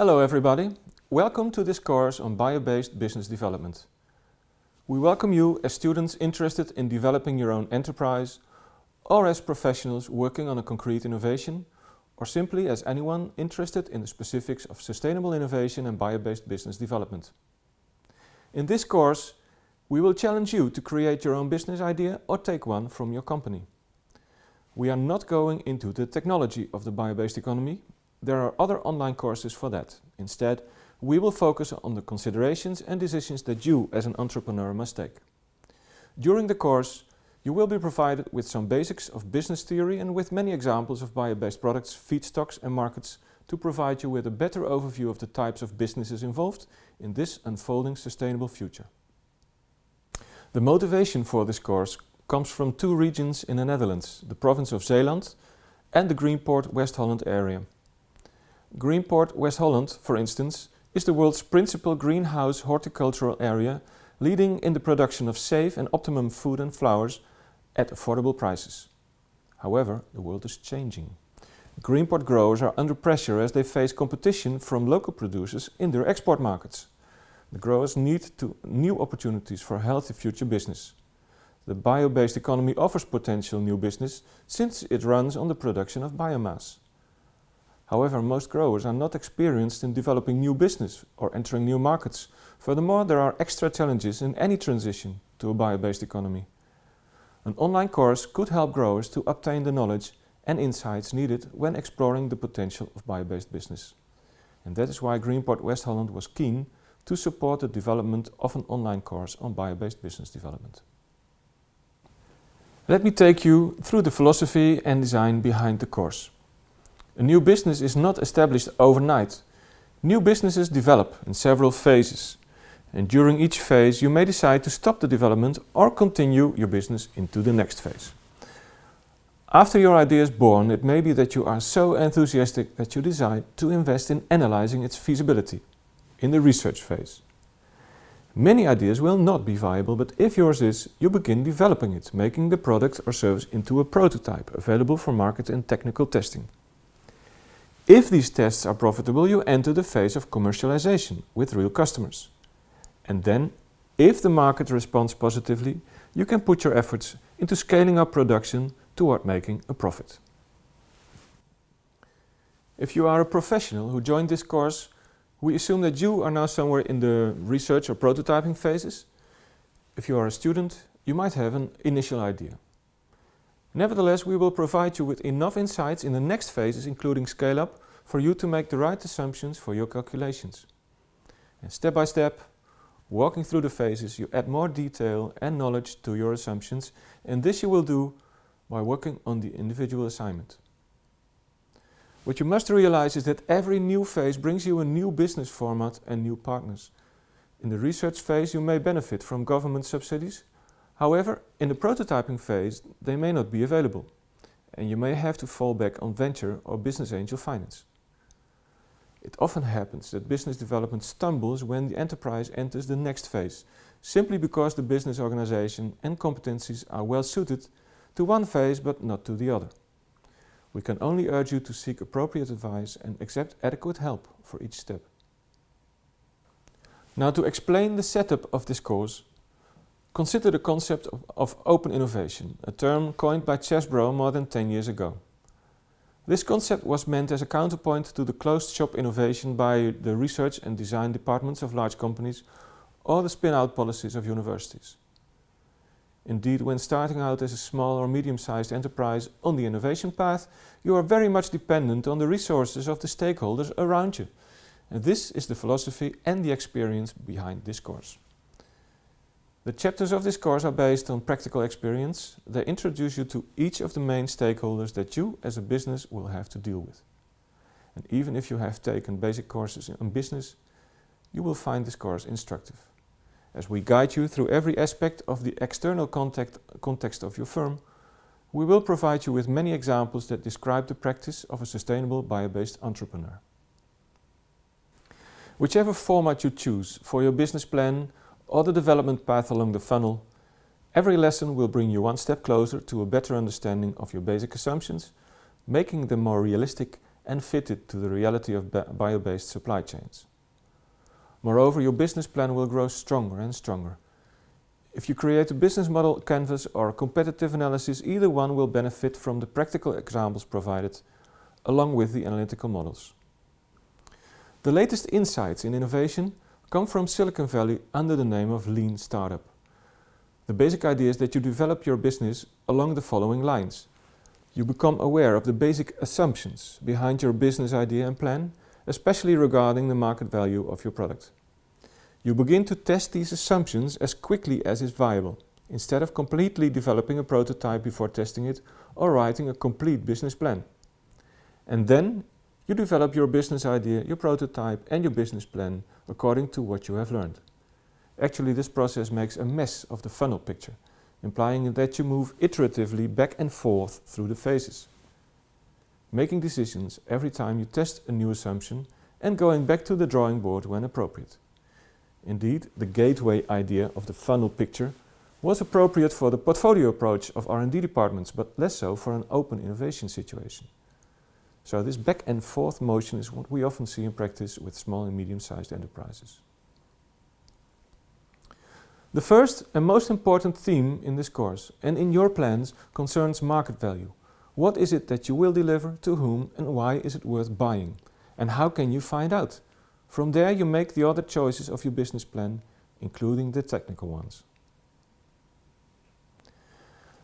Hello everybody, welcome to this course on Biobased Business Development. We welcome you as students interested in developing your own enterprise, or as professionals working on a concrete innovation, or simply as anyone interested in the specifics of sustainable innovation and biobased business development. In this course, we will challenge you to create your own business idea or take one from your company. We are not going into the technology of the biobased economy. There are other online courses for that. Instead, we will focus on the considerations and decisions that you as an entrepreneur must take. During the course, you will be provided with some basics of business theory and with many examples of biobased products, feedstocks and markets to provide you with a better overview of the types of businesses involved in this unfolding sustainable future. The motivation for this course comes from two regions in the Netherlands, the province of Zeeland and the Greenport West Holland area. Greenport West Holland, for instance, is the world's principal greenhouse horticultural area, leading in the production of safe and optimum food and flowers at affordable prices. However, the world is changing. Greenport growers are under pressure as they face competition from local producers in their export markets. The growers need new opportunities for a healthy future business. The bio-based economy offers potential new business since it runs on the production of biomass. However, most growers are not experienced in developing new business or entering new markets. Furthermore, there are extra challenges in any transition to a bio-based economy. An online course could help growers to obtain the knowledge and insights needed when exploring the potential of bio-based business. And that is why Greenport West Holland was keen to support the development of an online course on bio-based business development. Let me take you through the philosophy and design behind the course. A new business is not established overnight. New businesses develop in several phases, and during each phase you may decide to stop the development or continue your business into the next phase. After your idea is born, it may be that you are so enthusiastic that you decide to invest in analyzing its feasibility, in the research phase. Many ideas will not be viable, but if yours is, you begin developing it, making the product or service into a prototype available for market and technical testing. If these tests are profitable, you enter the phase of commercialization with real customers. And then, if the market responds positively, you can put your efforts into scaling up production toward making a profit. If you are a professional who joined this course, we assume that you are now somewhere in the research or prototyping phases. If you are a student, you might have an initial idea. Nevertheless, we will provide you with enough insights in the next phases, including scale-up, for you to make the right assumptions for your calculations. And step by step, walking through the phases, you add more detail and knowledge to your assumptions, and this you will do by working on the individual assignment. What you must realize is that every new phase brings you a new business format and new partners. In the research phase, you may benefit from government subsidies. However, in the prototyping phase, they may not be available, and you may have to fall back on venture or business angel finance. It often happens that business development stumbles when the enterprise enters the next phase, simply because the business organization and competencies are well suited to one phase but not to the other. We can only urge you to seek appropriate advice and accept adequate help for each step. Now, to explain the setup of this course, consider the concept of open innovation, a term coined by Chesbrough more than 10 years ago. This concept was meant as a counterpoint to the closed-shop innovation by the research and design departments of large companies or the spin-out policies of universities. Indeed, when starting out as a small or medium-sized enterprise on the innovation path, you are very much dependent on the resources of the stakeholders around you. And this is the philosophy and the experience behind this course. The chapters of this course are based on practical experience. They introduce you to each of the main stakeholders that you as a business will have to deal with. And even if you have taken basic courses on business, you will find this course instructive, as we guide you through every aspect of the external context of your firm. We will provide you with many examples that describe the practice of a sustainable bio-based entrepreneur. Whichever format you choose for your business plan or the development path along the funnel, every lesson will bring you one step closer to a better understanding of your basic assumptions, making them more realistic and fit it to the reality of bio-based supply chains. Moreover, your business plan will grow stronger and stronger. If you create a business model canvas or competitive analysis, either one will benefit from the practical examples provided, along with the analytical models. The latest insights in innovation come from Silicon Valley under the name of Lean Startup. The basic idea is that you develop your business along the following lines. You become aware of the basic assumptions behind your business idea and plan, especially regarding the market value of your product. You begin to test these assumptions as quickly as is viable, instead of completely developing a prototype before testing it or writing a complete business plan. And then you develop your business idea, your prototype and your business plan according to what you have learned. Actually, this process makes a mess of the funnel picture, implying that you move iteratively back and forth through the phases, making decisions every time you test a new assumption and going back to the drawing board when appropriate. Indeed, the gateway idea of the funnel picture was appropriate for the portfolio approach of R&D departments, but less so for an open innovation situation. So this back and forth motion is what we often see in practice with small and medium-sized enterprises. The first and most important theme in this course and in your plans concerns market value. What is it that you will deliver, to whom, and why is it worth buying? And how can you find out? From there you make the other choices of your business plan, including the technical ones.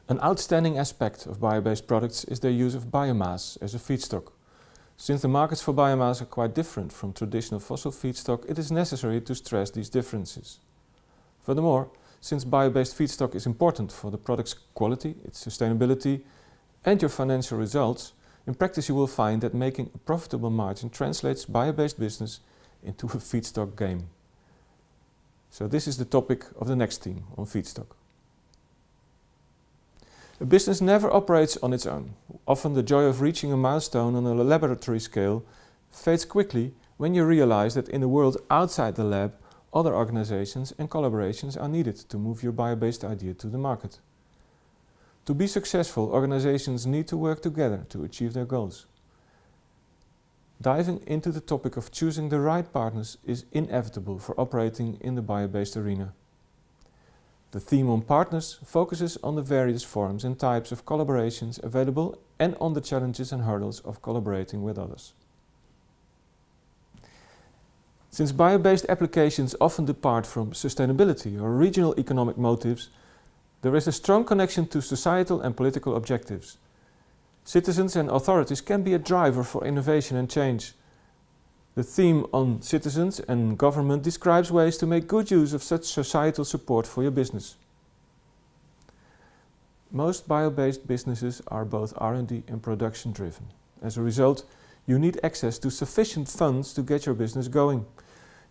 An outstanding aspect of bio-based products is their use of biomass as a feedstock. Since the markets for biomass are quite different from traditional fossil feedstock, it is necessary to stress these differences. Furthermore, since bio-based feedstock is important for the product's quality, its sustainability, and your financial results, in practice you will find that making a profitable margin translates bio-based business into a feedstock game. So this is the topic of the next theme, on feedstock. A business never operates on its own. Often the joy of reaching a milestone on a laboratory scale fades quickly when you realize that in the world outside the lab, other organizations and collaborations are needed to move your bio-based idea to the market. To be successful, organizations need to work together to achieve their goals. Diving into the topic of choosing the right partners is inevitable for operating in the bio-based arena. The theme on partners focuses on the various forms and types of collaborations available and on the challenges and hurdles of collaborating with others. Since bio-based applications often depart from sustainability or regional economic motives, there is a strong connection to societal and political objectives. Citizens and authorities can be a driver for innovation and change. The theme on citizens and government describes ways to make good use of such societal support for your business. Most bio-based businesses are both R&D and production driven. As a result, you need access to sufficient funds to get your business going.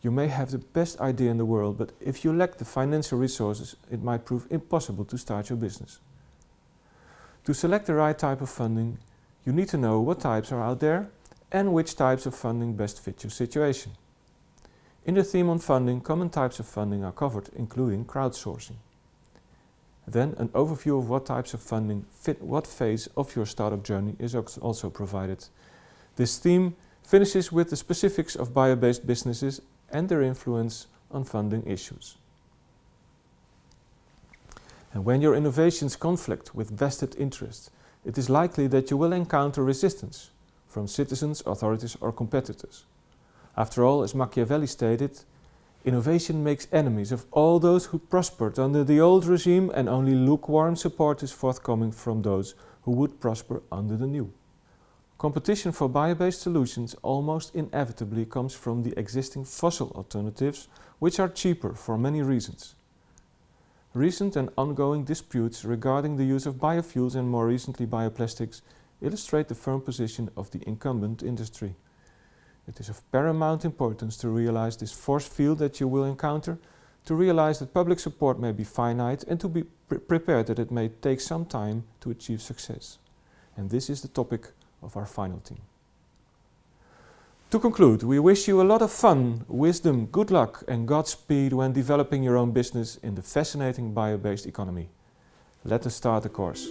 You may have the best idea in the world, but if you lack the financial resources, it might prove impossible to start your business. To select the right type of funding, you need to know what types are out there and which types of funding best fit your situation. In the theme on funding, common types of funding are covered, including crowdsourcing. Then an overview of what types of funding fit what phase of your startup journey is also provided. This theme finishes with the specifics of bio-based businesses and their influence on funding issues. And when your innovations conflict with vested interests, it is likely that you will encounter resistance from citizens, authorities or competitors. After all, as Machiavelli stated, innovation makes enemies of all those who prospered under the old regime, and only lukewarm support is forthcoming from those who would prosper under the new. Competition for bio-based solutions almost inevitably comes from the existing fossil alternatives, which are cheaper for many reasons. Recent and ongoing disputes regarding the use of biofuels and more recently bioplastics illustrate the firm position of the incumbent industry. It is of paramount importance to realize this force field that you will encounter, to realize that public support may be finite and to be prepared that it may take some time to achieve success. And this is the topic of our final theme. To conclude, we wish you a lot of fun, wisdom, good luck and Godspeed when developing your own business in the fascinating bio-based economy. Let us start the course.